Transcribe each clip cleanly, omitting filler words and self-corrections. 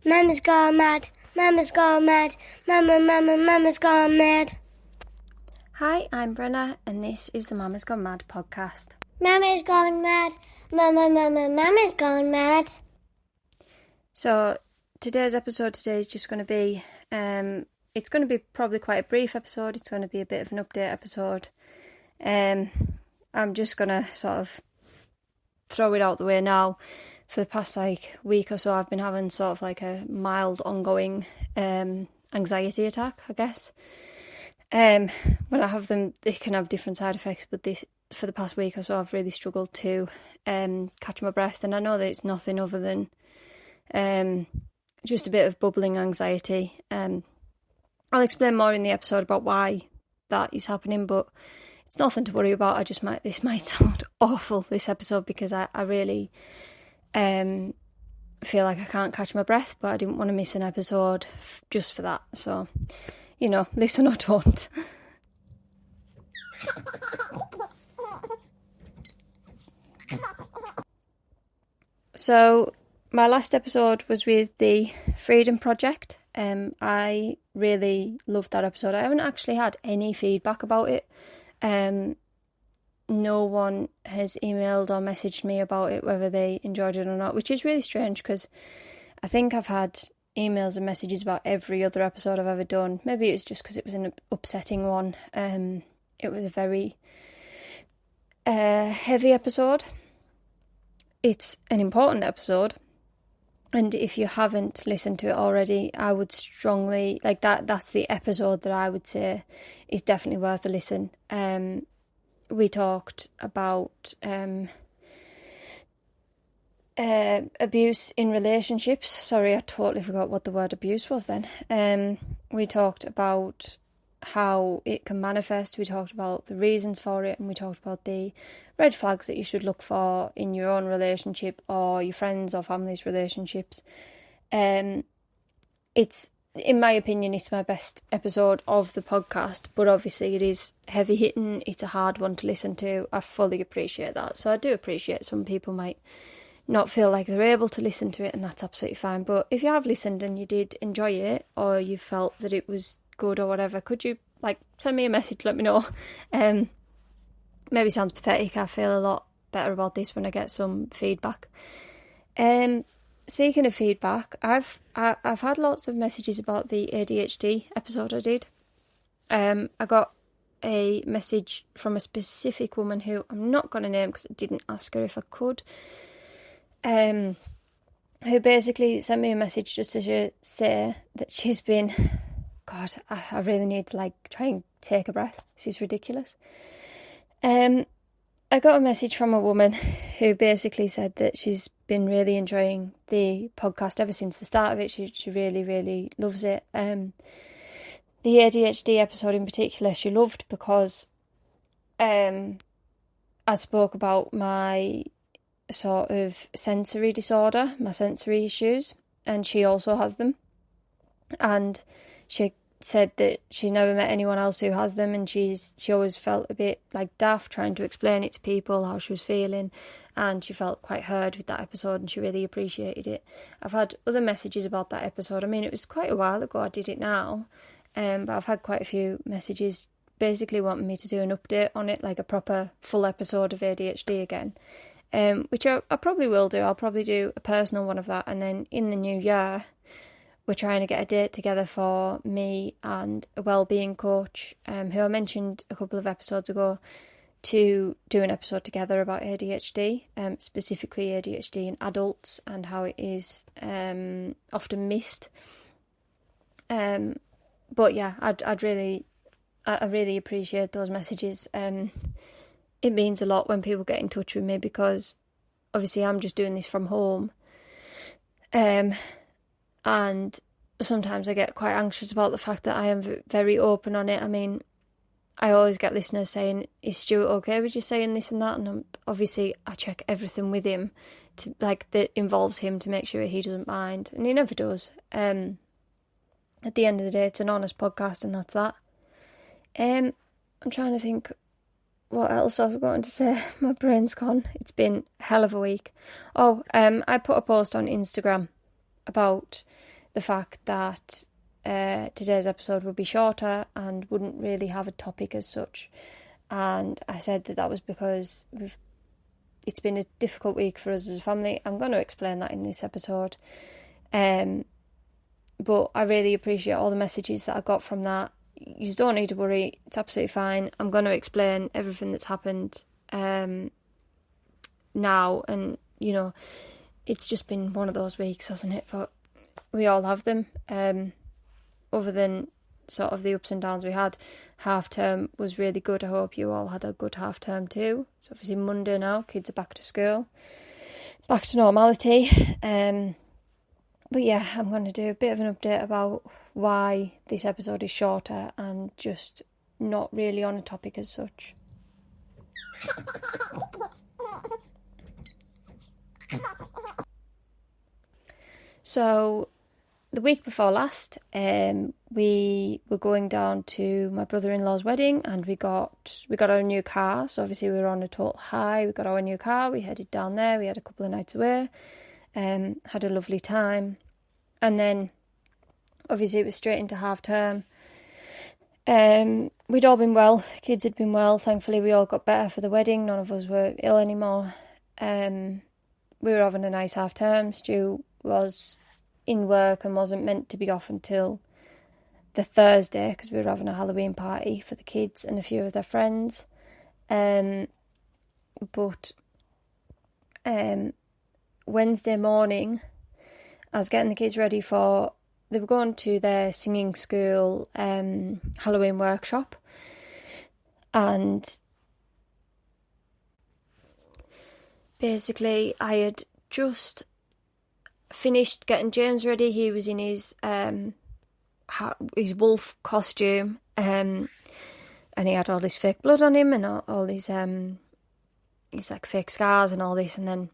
Mama's gone mad. Mama's gone mad. Mama's gone mad. Hi, I'm Brenna, and this is the Mama's Gone Mad podcast. Mama's gone mad. Mama's gone mad. So today's episode is just going to be, it's going to be probably quite a brief episode. It's going to be a bit of an update episode. I'm just going to sort of throw it out the way now. For the past week or so, I've been having sort of like a mild ongoing anxiety attack, I guess. When I have them, they can have different side effects, but for the past week or so, I've really struggled to catch my breath, and I know that it's nothing other than just a bit of bubbling anxiety. I'll explain more in the episode about why that is happening, but it's nothing to worry about. This might sound awful, this episode, because I really feel like I can't catch my breath, but I didn't want to miss an episode just for that. So, listen or don't. So, my last episode was with the Freedom Project. I really loved that episode. I haven't actually had any feedback about it. No one has emailed or messaged me about it, whether they enjoyed it or not, which is really strange because I think I've had emails and messages about every other episode I've ever done. Maybe it was just because it was an upsetting one. It was a very heavy episode. It's an important episode, and if you haven't listened to it already, I would strongly, that's the episode that I would say is definitely worth a listen. We talked about abuse in relationships. Sorry, I totally forgot what the word abuse was then. We talked about how it can manifest. We talked about the reasons for it, and we talked about the red flags that you should look for in your own relationship or your friends' or family's relationships. It's, in my opinion, it's my best episode of the podcast, but obviously it is heavy hitting. It's a hard one to listen to. I fully appreciate that. So I do appreciate some people might not feel like they're able to listen to it, and that's absolutely fine. But if you have listened and you did enjoy it, or you felt that it was good or whatever, could you send me a message, let me know. Maybe sounds pathetic. I feel a lot better about this when I get some feedback. Speaking of feedback, I've had lots of messages about the ADHD episode I did. I got a message from a specific woman who I'm not going to name because I didn't ask her if I could, who basically sent me a message just to say that she's been... God, I really need to try and take a breath. This is ridiculous. I got a message from a woman who basically said that she's been really enjoying the podcast ever since the start of it. She really, really loves it. The ADHD episode in particular she loved because I spoke about my sort of sensory disorder, my sensory issues, and she also has them. And she said that she's never met anyone else who has them, and she always felt a bit daft trying to explain it to people how she was feeling, and she felt quite heard with that episode, and she really appreciated it. I've had other messages about that episode. I mean, it was quite a while ago I did it now, but I've had quite a few messages basically wanting me to do an update on it, like a proper full episode of ADHD again, which I probably will do. I'll probably do a personal one of that, and then in the new year we're trying to get a date together for me and a wellbeing coach, who I mentioned a couple of episodes ago, to do an episode together about ADHD, specifically ADHD in adults and how it is often missed. But yeah, I really appreciate those messages. It means a lot when people get in touch with me because obviously I'm just doing this from home. And sometimes I get quite anxious about the fact that I am very open on it. I mean, I always get listeners saying, is Stuart okay with you saying this and that? And obviously I check everything with him that involves him to make sure he doesn't mind. And he never does. At the end of the day, it's an honest podcast, and that's that. I'm trying to think what else I was going to say. My brain's gone. It's been a hell of a week. I put a post on Instagram about the fact that today's episode would be shorter and wouldn't really have a topic as such. And I said that was because it's been a difficult week for us as a family. I'm going to explain that in this episode. But I really appreciate all the messages that I got from that. You don't need to worry. It's absolutely fine. I'm going to explain everything that's happened now. And, you know, it's just been one of those weeks, hasn't it? But we all have them. Other than sort of the ups and downs we had, half term was really good. I hope you all had a good half term too. It's obviously Monday now, kids are back to school, back to normality. But yeah, I'm going to do a bit of an update about why this episode is shorter and just not really on a topic as such. So, the week before last, we were going down to my brother-in-law's wedding, and we got our new car. So obviously we were on a total high. We got our new car. We headed down there. We had a couple of nights away. Had a lovely time, and then obviously it was straight into half term. We'd all been well. Kids had been well. Thankfully, we all got better for the wedding. None of us were ill anymore. We were having a nice half term. Stu was in work and wasn't meant to be off until the Thursday because we were having a Halloween party for the kids and a few of their friends. But Wednesday morning, I was getting the kids ready they were going to their singing school Halloween workshop, and basically I had just finished getting James ready. He was in his wolf costume, and he had all this fake blood on him and all these like fake scars and all this, and then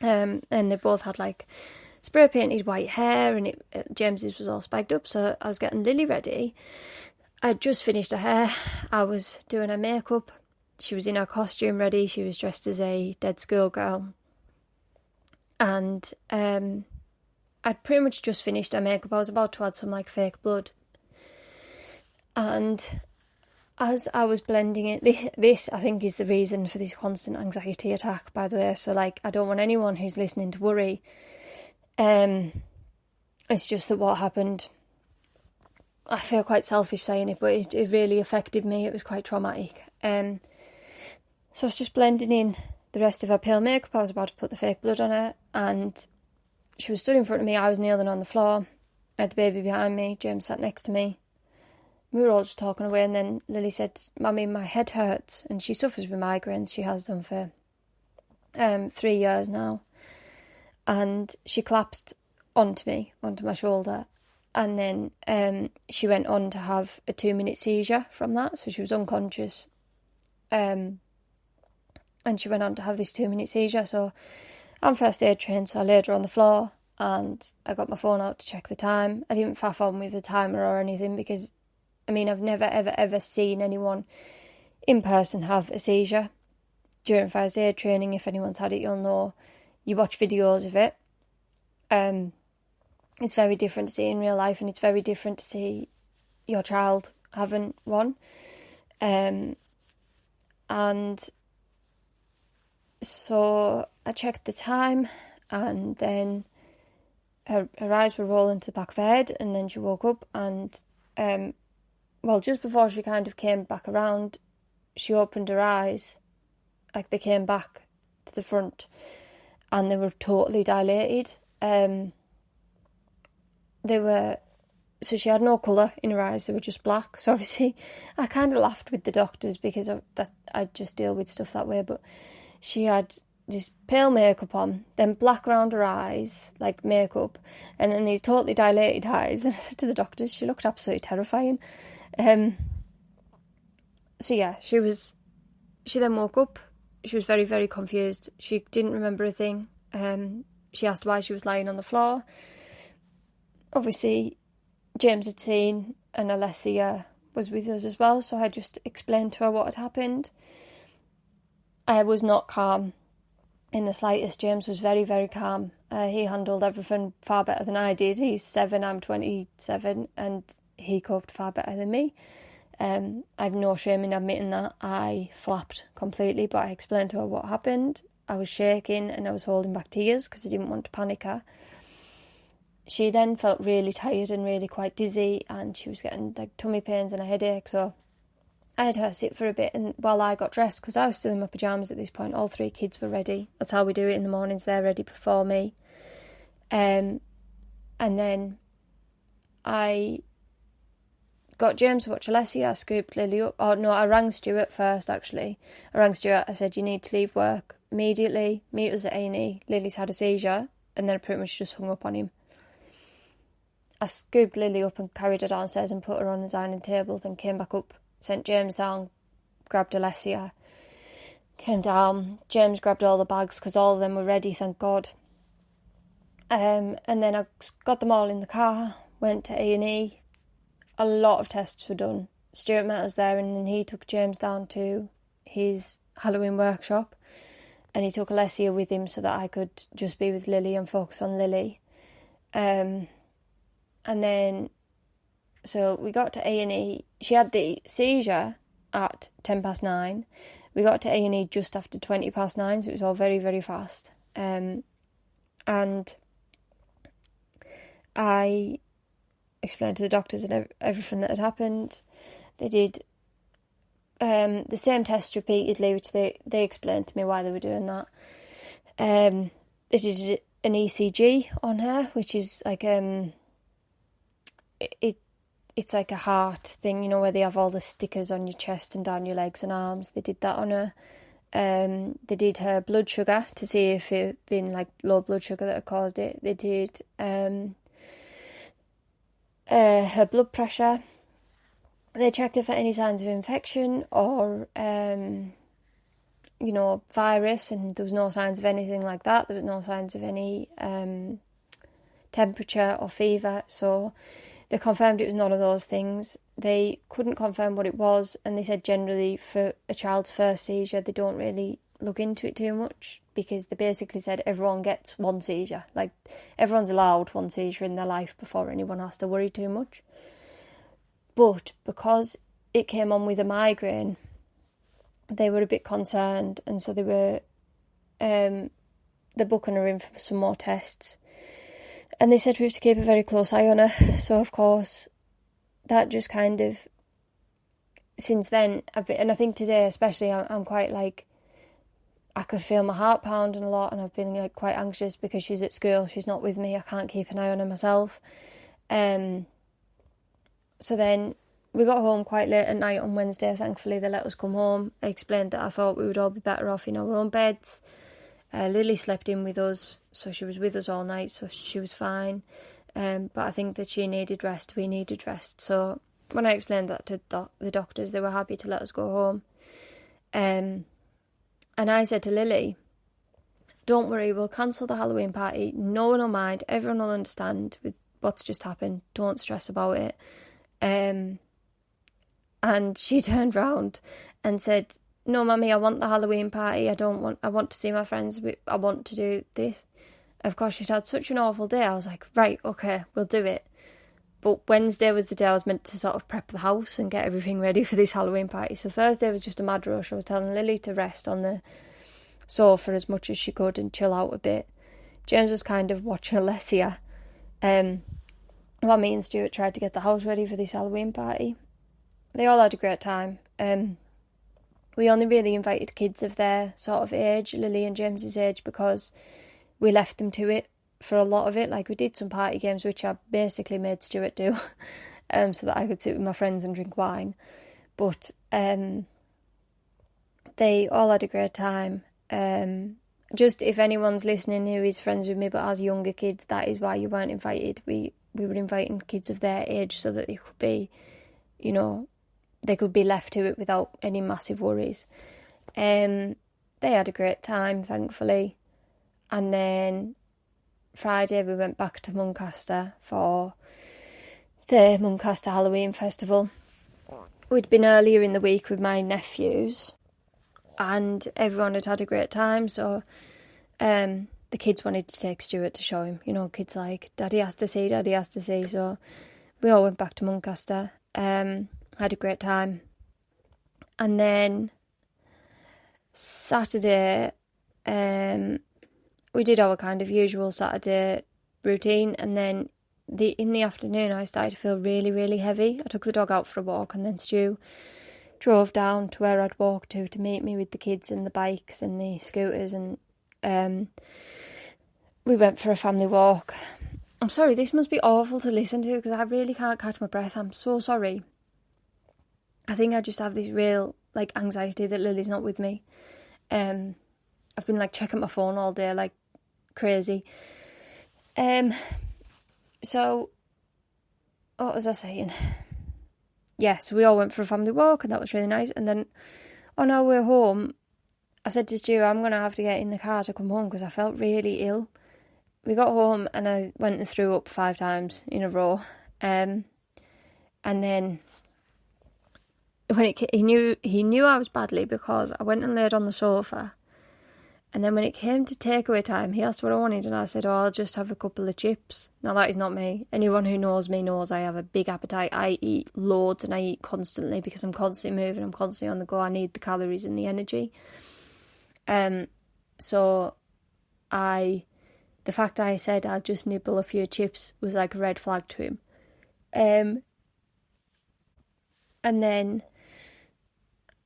and they both had like spray painted white hair, and James's was all spiked up. So I was getting Lily ready. I'd just finished her hair. I was doing her makeup. She was in her costume ready. She was dressed as a dead schoolgirl. And I'd pretty much just finished her makeup. I was about to add some like fake blood. And as I was blending it, this I think is the reason for this constant anxiety attack, by the way. So like, I don't want anyone who's listening to worry. It's just that what happened, I feel quite selfish saying it, but it really affected me. It was quite traumatic. So I was just blending in the rest of her pale makeup. I was about to put the fake blood on her, and she was stood in front of me. I was kneeling on the floor. I had the baby behind me. James sat next to me. We were all just talking away, and then Lily said, "Mummy, my head hurts." And she suffers with migraines. She has done for 3 years now. And she collapsed onto my shoulder. And then she went on to have a 2-minute seizure from that. So she was unconscious. And she went on to have this 2-minute seizure. So I'm first aid trained, so I laid her on the floor and I got my phone out to check the time. I didn't faff on with the timer or anything because, I mean, I've never, ever, ever seen anyone in person have a seizure. During first aid training, if anyone's had it, you'll know. You watch videos of it. It's very different to see in real life, and it's very different to see your child having one. And so I checked the time, and then her eyes were rolling to the back of her head, and then she woke up, and just before she kind of came back around, she opened her eyes, like they came back to the front, and they were totally dilated. So she had no colour in her eyes, they were just black. So obviously I kind of laughed with the doctors because I just deal with stuff that way, but she had this pale makeup on, then black around her eyes, like makeup, and then these totally dilated eyes. And I said to the doctors, she looked absolutely terrifying. So yeah, she then woke up. She was very, very confused. She didn't remember a thing. She asked why she was lying on the floor. Obviously, James had seen, and Alessia was with us as well, so I just explained to her what had happened. I was not calm. in the slightest. James was very, very calm. He handled everything far better than I did. He's 7, I'm 27, and he coped far better than me. I've no shame in admitting that. I flapped completely, but I explained to her what happened. I was shaking and I was holding back tears because I didn't want to panic her. She then felt really tired and really quite dizzy, and she was getting like tummy pains and a headache, so I had her sit for a bit, and while I got dressed, because I was still in my pyjamas at this point, all 3 kids were ready. That's how we do it in the mornings. They're ready before me. And then I got James to watch Alessia. I scooped Lily up. Oh, no, I rang Stuart first, actually. I rang Stuart. I said, you need to leave work immediately. Meet us at A&E. Lily's had a seizure. And then I pretty much just hung up on him. I scooped Lily up and carried her downstairs and put her on the dining table, then came back up, sent James down, grabbed Alessia, came down. James grabbed all the bags because all of them were ready, thank God. And then I got them all in the car, went to A&E. A lot of tests were done. Stuart met us there, and then he took James down to his Halloween workshop, and he took Alessia with him so that I could just be with Lily and focus on Lily. And then, so we got to A&E. She had the seizure at 9:10. We got to A&E just after 9:20, so it was all very, very fast. And I explained to the doctors and everything that had happened. They did the same test repeatedly, which they explained to me why they were doing that. They did an ECG on her, which is like it's like a heart thing, you know, where they have all the stickers on your chest and down your legs and arms. They did that on her. They did her blood sugar to see if it had been like low blood sugar that had caused it. They did her blood pressure. They checked her for any signs of infection or virus, and there was no signs of anything like that. There was no signs of any temperature or fever, so they confirmed it was none of those things. They couldn't confirm what it was, and they said generally for a child's first seizure they don't really look into it too much, because they basically said everyone gets one seizure. Like, everyone's allowed one seizure in their life before anyone has to worry too much. But because it came on with a migraine, they were a bit concerned, and so they were they're booking her in for some more tests. And they said we have to keep a very close eye on her. So, of course, that just kind of, since then, and I think today especially, I'm quite like, I could feel my heart pounding a lot, and I've been like quite anxious because she's at school, she's not with me, I can't keep an eye on her myself. So then we got home quite late at night on Wednesday. Thankfully, they let us come home. I explained that I thought we would all be better off in our own beds. Lily slept in with us, so she was with us all night, so she was fine. But I think that she needed rest, we needed rest. So when I explained that to the doctors, they were happy to let us go home. And I said to Lily, don't worry, we'll cancel the Halloween party. No one will mind. Everyone will understand with what's just happened. Don't stress about it. And she turned round and said, no, Mummy, I want the Halloween party. I want to see my friends. I want to do this. Of course, she'd had such an awful day. I was like, right, okay, we'll do it. But Wednesday was the day I was meant to sort of prep the house and get everything ready for this Halloween party. So Thursday was just a mad rush. I was telling Lily to rest on the sofa as much as she could and chill out a bit. James was kind of watching Alessia. While me and Stuart tried to get the house ready for this Halloween party. They all had a great time. We only really invited kids of their sort of age, Lily and James's age, because we left them to it for a lot of it. Like, we did some party games, which I basically made Stuart do, so that I could sit with my friends and drink wine. But they all had a great time. Just if anyone's listening who is friends with me but has younger kids, that is why you weren't invited. We were inviting kids of their age so that they could be, they could be left to it without any massive worries. They had a great time, thankfully. And then Friday we went back to Muncaster for the Muncaster Halloween Festival. We'd been earlier in the week with my nephews, and everyone had had a great time. So the kids wanted to take Stuart to show him. You know, kids like, Daddy has to see, Daddy has to see. So we all went back to Muncaster, had a great time. And then Saturday, we did our kind of usual Saturday routine, and then in the afternoon I started to feel really, really heavy. I took the dog out for a walk, and then Stu drove down to where I'd walked to meet me with the kids and the bikes and the scooters, and we went for a family walk. I'm sorry, this must be awful to listen to because I really can't catch my breath. I'm so sorry. I think I just have this real anxiety that Lily's not with me. I've been checking my phone all day like crazy. So what was I saying? So we all went for a family walk, and that was really nice. And then on our way home, I said to Stu, I'm going to have to get in the car to come home because I felt really ill. We got home and I went and threw up 5 times in a row. And then when he knew I was badly because I went and laid on the sofa. And then when it came to takeaway time, he asked what I wanted, and I said, I'll just have a couple of chips. Now, that is not me. Anyone who knows me knows I have a big appetite. I eat loads and I eat constantly because I'm constantly moving, I'm constantly on the go. I need the calories and the energy. So the fact I said I'll just nibble a few chips was like a red flag to him. And then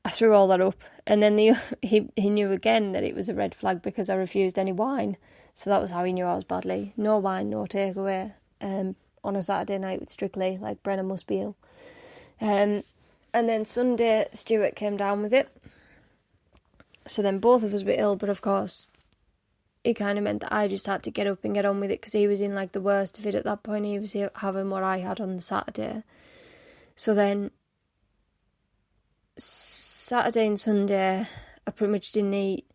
I threw all that up, and then he knew again that it was a red flag because I refused any wine. So that was how he knew I was badly. No wine, no takeaway. On a Saturday night with Strictly, Brenna must be ill. And then Sunday, Stuart came down with it. So then both of us were ill, but of course, it kind of meant that I just had to get up and get on with it because he was in the worst of it at that point. He was having what I had on the Saturday. So then Saturday and Sunday, I pretty much didn't eat.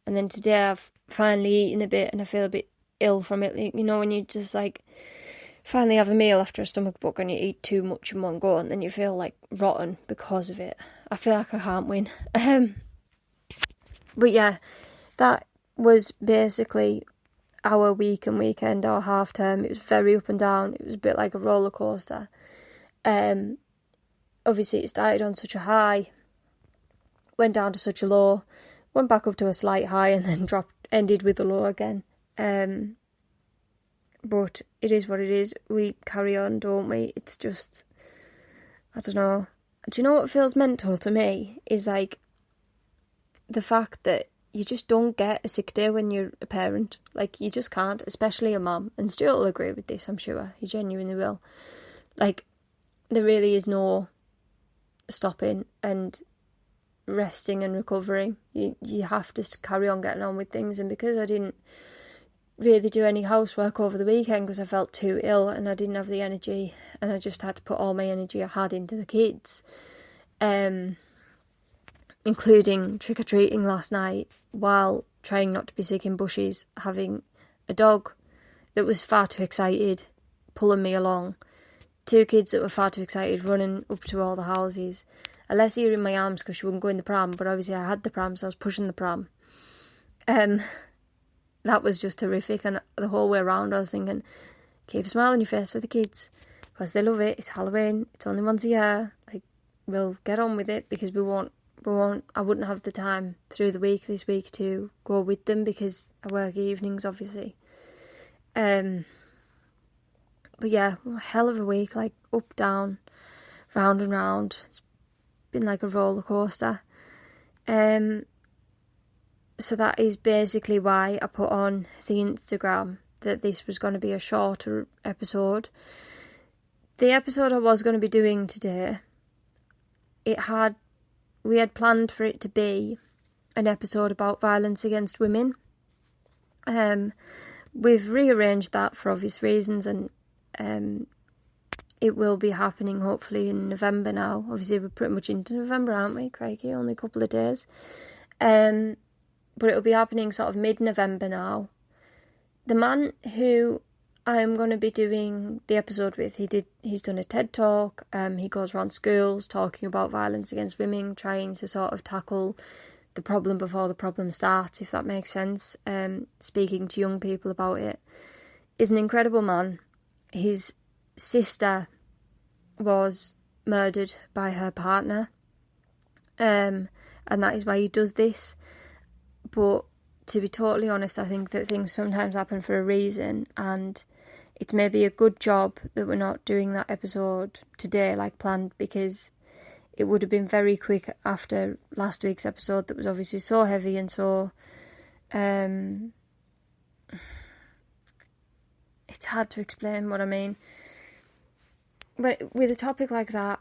And then today I've finally eaten a bit and I feel a bit ill from it. You know, when you just finally have a meal after a stomach bug and you eat too much in one go and then you feel rotten because of it. I feel like I can't win. But yeah, that was basically our week and weekend, our half term. It was very up and down. It was a bit like a roller coaster. Obviously it started on such a high, went down to such a low, went back up to a slight high and then ended with a low again. But it is what it is. We carry on, don't we? It's just, I don't know. Do you know what feels mental to me is the fact that you just don't get a sick day when you're a parent. You just can't, especially a mum. And Stuart will agree with this, I'm sure. He genuinely will. There really is no stopping and resting and recovering. You have to carry on getting on with things. And because I didn't really do any housework over the weekend because I felt too ill and I didn't have the energy and I just had to put all my energy I had into the kids, including trick-or-treating last night while trying not to be sick in bushes, having a dog that was far too excited pulling me along, 2 kids that were far too excited running up to all the houses, Alessia in my arms because she wouldn't go in the pram, but obviously I had the pram so I was pushing the pram. That was just horrific, and the whole way around I was thinking, keep a smile on your face for the kids because they love it. It's Halloween, it's only once a year, we'll get on with it because I wouldn't have the time through the week this week to go with them because I work evenings, obviously. But yeah, hell of a week, up, down, round and round. It's been like a roller coaster. So that is basically why I put on the Instagram that this was going to be a shorter episode. The episode I was going to be doing today, we had planned for it to be an episode about violence against women. We've rearranged that for obvious reasons, and it will be happening hopefully in November now. Obviously we're pretty much into November, aren't we? Crikey, only a couple of days. But it'll be happening sort of mid-November now. The man who I'm going to be doing the episode with, he's done a TED Talk. He goes around schools talking about violence against women, trying to sort of tackle the problem before the problem starts, if that makes sense. Speaking to young people about it, is an incredible man. His sister was murdered by her partner, and that is why he does this. But to be totally honest, I think that things sometimes happen for a reason, and it's maybe a good job that we're not doing that episode today like planned, because it would have been very quick after last week's episode that was obviously so heavy and so... it's hard to explain what I mean. But with a topic like that,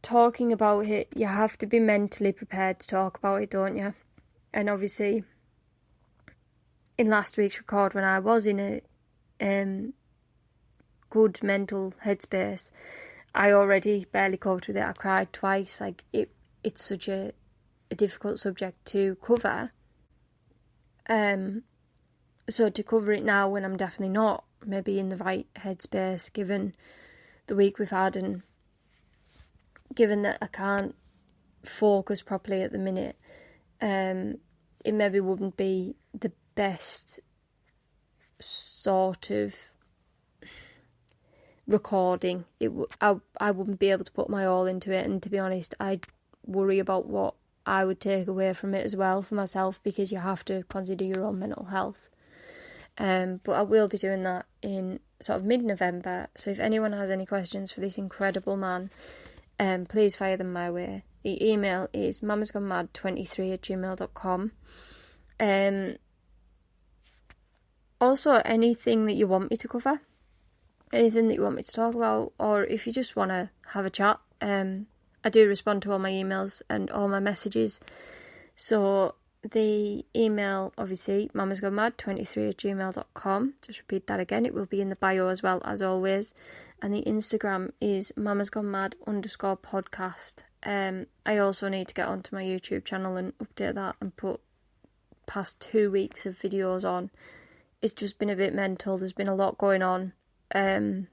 talking about it, you have to be mentally prepared to talk about it, don't you? And obviously, in last week's record, when I was in a good mental headspace, I already barely coped with it. I cried twice. Like, it's such a difficult subject to cover. So to cover it now when I'm definitely not maybe in the right headspace, given the week we've had, and given that I can't focus properly at the minute, it maybe wouldn't be the best sort of recording. I wouldn't be able to put my all into it, and to be honest, I'd worry about what I would take away from it as well for myself, because you have to consider your own mental health. But I will be doing that in sort of mid-November, so if anyone has any questions for this incredible man, please fire them my way. The email is mamasgonemad23@gmail.com. Also, anything that you want me to cover, anything that you want me to talk about, or if you just want to have a chat, I do respond to all my emails and all my messages. So the email, obviously, mamasgonemad23@gmail.com. Just repeat that again. It will be in the bio as well, as always. And the Instagram is mamasgonemad_podcast. I also need to get onto my YouTube channel and update that and put past 2 weeks of videos on. It's just been a bit mental. There's been a lot going on. I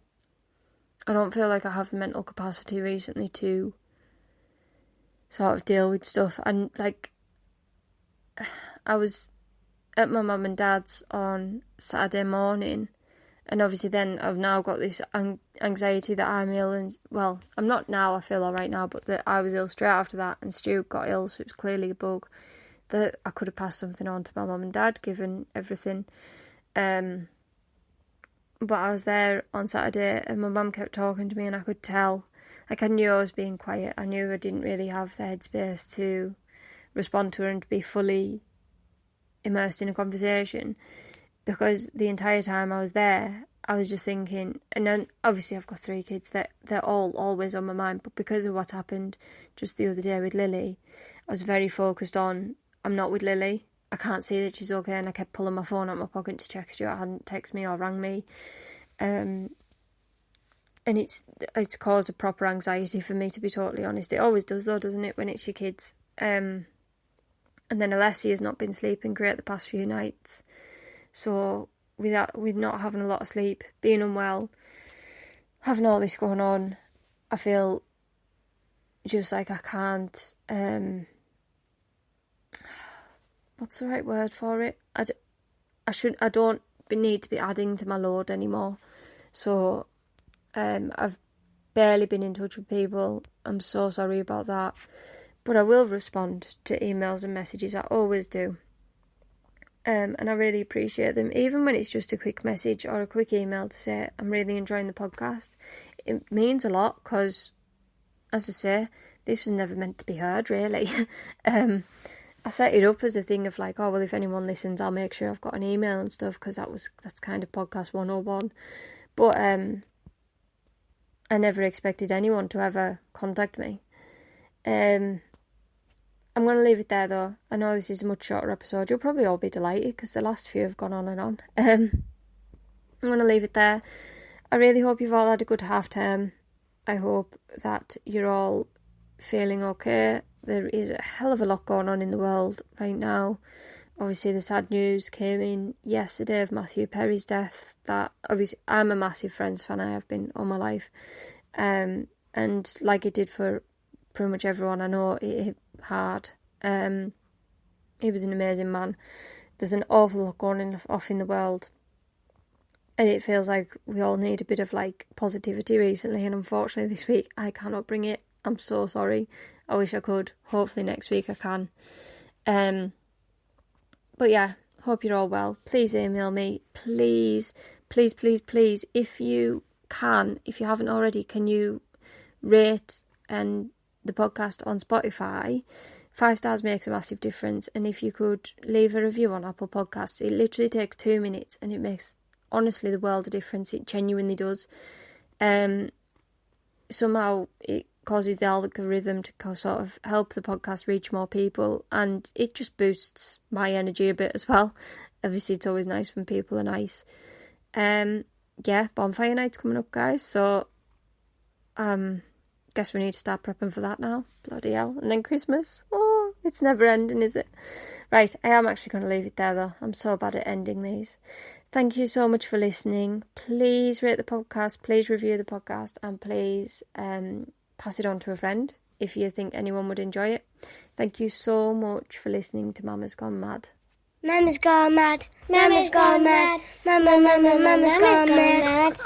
don't feel like I have the mental capacity recently to sort of deal with stuff. And like, I was at my mum and dad's on Saturday morning, and obviously then I've now got this anxiety that I'm ill, and well, I'm not now, I feel alright now, but that I was ill straight after that, and Stu got ill, so it was clearly a bug, that I could have passed something on to my mum and dad, given everything. But I was there on Saturday, and my mum kept talking to me, and I could tell, like, I knew I was being quiet. I knew I didn't really have the headspace to respond to her and to be fully immersed in a conversation, because the entire time I was there, I was just thinking, and then obviously I've got 3 kids that they're all always on my mind, but because of what happened just the other day with Lily, I was very focused on, I'm not with Lily, I can't see that she's okay, and I kept pulling my phone out of my pocket to check Stuart hadn't texted me or rang me, and it's caused a proper anxiety for me, to be totally honest. It always does though, doesn't it, when it's your kids. And then Alessia has not been sleeping great the past few nights, so with not having a lot of sleep, being unwell, having all this going on, I feel just like I can't, what's the right word for it? I don't need to be adding to my load anymore. So I've barely been in touch with people. I'm so sorry about that. But I will respond to emails and messages. I always do. And I really appreciate them. Even when it's just a quick message or a quick email to say, I'm really enjoying the podcast. It means a lot because, as I say, this was never meant to be heard, really. I set it up as a thing of like, oh, well, if anyone listens, I'll make sure I've got an email and stuff, because that's kind of podcast 101. But I never expected anyone to ever contact me. I'm going to leave it there though. I know this is a much shorter episode. You'll probably all be delighted because the last few have gone on and on. I'm going to leave it there. I really hope you've all had a good half term. I hope that you're all feeling okay. There is a hell of a lot going on in the world right now. Obviously the sad news came in yesterday of Matthew Perry's death. That obviously I'm a massive Friends fan. I have been all my life. And like it did for pretty much everyone, I know it hit hard. He was an amazing man. There's an awful lot going off in the world, and it feels like we all need a bit of like positivity recently, and unfortunately this week I cannot bring it. I'm so sorry. I wish I could. Hopefully next week I can. But yeah, hope you're all well. Please email me. Please, please, please, please. If you can, if you haven't already, can you rate the podcast on Spotify? 5 stars makes a massive difference. And if you could leave a review on Apple Podcasts, it literally takes 2 minutes and it makes, honestly, the world a difference. It genuinely does. Somehow it causes the algorithm to sort of help the podcast reach more people, and it just boosts my energy a bit as well. Obviously it's always nice when people are nice. Yeah, bonfire night's coming up, guys, so guess we need to start prepping for that now. Bloody hell. And then Christmas. Oh, it's never ending, is it? Right, I am actually going to leave it there though. I'm so bad at ending these. Thank you so much for listening. Please rate the podcast, please review the podcast, and please pass it on to a friend if you think anyone would enjoy it. Thank you so much for listening to Mama's Gone Mad. Mama's gone mad. Mama's gone mad. Mama's gone mad.